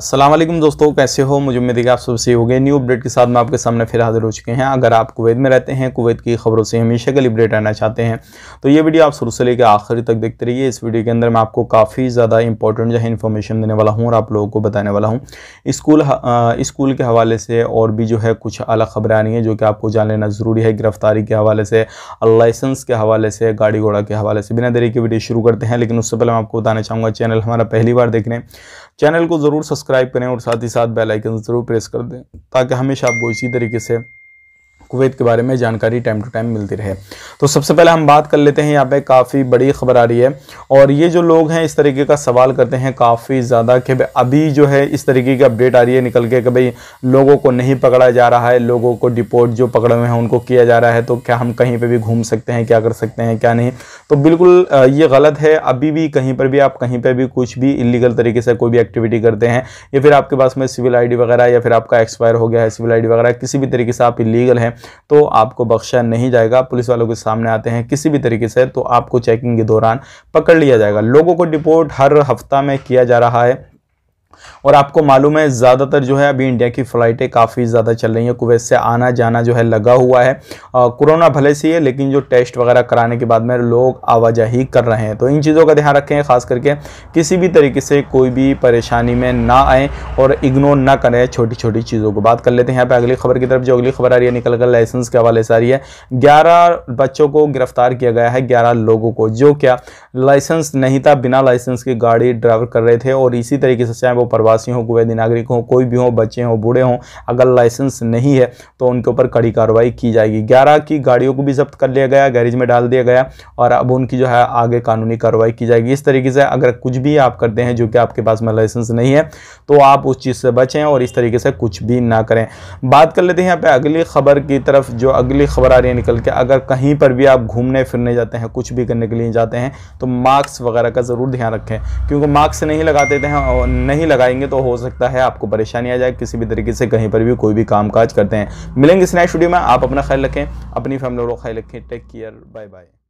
अस्सलाम वालेकुम दोस्तों, कैसे हो? मुझे उम्मीद है कि आप सब सही हो गए। न्यू अपडेट के साथ मैं आपके सामने फिर हाजिर हो चुके हैं। अगर आप कुवैत में रहते हैं, कुवैत की खबरों से हमेशा के लिए अपडेट रहना चाहते हैं तो ये वीडियो आप शुरू से लेकर आखिरी तक देखते रहिए। इस वीडियो के अंदर मैं आपको काफ़ी ज़्यादा इंपॉर्टेंट जो है इन्फॉर्मेशन देने वाला हूँ और आप लोगों को बताने वाला हूँ स्कूल के हवाले से, और भी जो है कुछ अलग खबरें आनी है जो कि आपको जान लेना ज़रूरी है। गिरफ्तारी के हवाले से, लाइसेंस के हवाले से, गाड़ी घोड़ा के हवाले से। बिना देरी के वीडियो शुरू करते हैं, लेकिन उससे पहले मैं आपको बताना चाहूँगा, चैनल हमारा पहली बार देख रहे हैं, चैनल को ज़रूर सब्सक्राइब करें और साथ ही साथ बेल आइकन ज़रूर प्रेस कर दें ताकि हमेशा आपको इसी तरीके से कुवैत के बारे में जानकारी टाइम टू टाइम मिलती रहे। तो सबसे पहले हम बात कर लेते हैं, यहाँ पे काफ़ी बड़ी खबर आ रही है और ये जो लोग हैं इस तरीके का सवाल करते हैं काफ़ी ज़्यादा कि अभी जो है इस तरीके की अपडेट आ रही है निकल के कि भाई लोगों को नहीं पकड़ा जा रहा है, लोगों को डिपोर्ट जो पकड़े हुए हैं उनको किया जा रहा है, तो क्या हम कहीं पर भी घूम सकते हैं, क्या कर सकते हैं, क्या नहीं। तो बिल्कुल ये गलत है। अभी भी कहीं पर भी आप कहीं पर भी कुछ भी इलीगल तरीके से कोई भी एक्टिविटी करते हैं या फिर आपके पास में सिविल ID वगैरह या फिर आपका एक्सपायर हो गया है सिविल ID वगैरह, किसी भी तरीके से आप इलीगल हैं तो आपको बख्शा नहीं जाएगा। पुलिस वालों के सामने आते हैं किसी भी तरीके से तो आपको चेकिंग के दौरान पकड़ लिया जाएगा। लोगों को डिपोर्ट हर हफ्ता में किया जा रहा है और आपको मालूम है ज़्यादातर जो है अभी इंडिया की फ़्लाइटें काफ़ी ज़्यादा चल रही हैं, कुवैत से आना जाना जो है लगा हुआ है। कोरोना भले से ही है लेकिन जो टेस्ट वगैरह कराने के बाद में लोग आवाजाही कर रहे हैं, तो इन चीज़ों का ध्यान रखें। ख़ास करके किसी भी तरीके से कोई भी परेशानी में ना आए और इग्नोर ना करें छोटी छोटी चीज़ों को। बात कर लेते हैं यहाँ पे अगली खबर की तरफ। जो अगली खबर आ रही है निकल कर लाइसेंस के हवाले से आ रही है। 11 बच्चों को गिरफ्तार किया गया है, 11 लोगों को जो क्या लाइसेंस नहीं था, बिना लाइसेंस की गाड़ी ड्राइव कर रहे थे। और इसी तरीके से चाहे वो प्रवासी हो, कुवैती नागरिक हो, कोई भी हो, बच्चे हो, बूढ़े हों, अगर लाइसेंस नहीं है तो उनके ऊपर कड़ी कार्रवाई की जाएगी। 11 की गाड़ियों को भी जब्त कर लिया गया, गैरेज में डाल दिया गया और अब उनकी जो है आगे कानूनी कार्रवाई की जाएगी। इस तरीके से अगर कुछ भी आप करते हैं जो कि आपके पास में लाइसेंस नहीं है तो आप उस चीज़ से बचें और इस तरीके से कुछ भी ना करें। बात कर लेते हैं यहाँ पे अगली खबर की तरफ। जो अगली खबर आ रही है निकल के, अगर कहीं पर भी आप घूमने फिरने जाते हैं, कुछ भी करने के लिए जाते हैं तो मास्क वगैरह का ज़रूर ध्यान रखें, क्योंकि मास्क नहीं लगाते हैं और नहीं लगाएंगे तो हो सकता है आपको परेशानी आ जाए किसी भी तरीके से कहीं पर भी कोई भी काम काज करते हैं। मिलेंगे इस नेक्स्ट वीडियो में। आप अपना ख्याल रखें, अपनी फैमिली का ख्याल रखें। Take care, bye bye.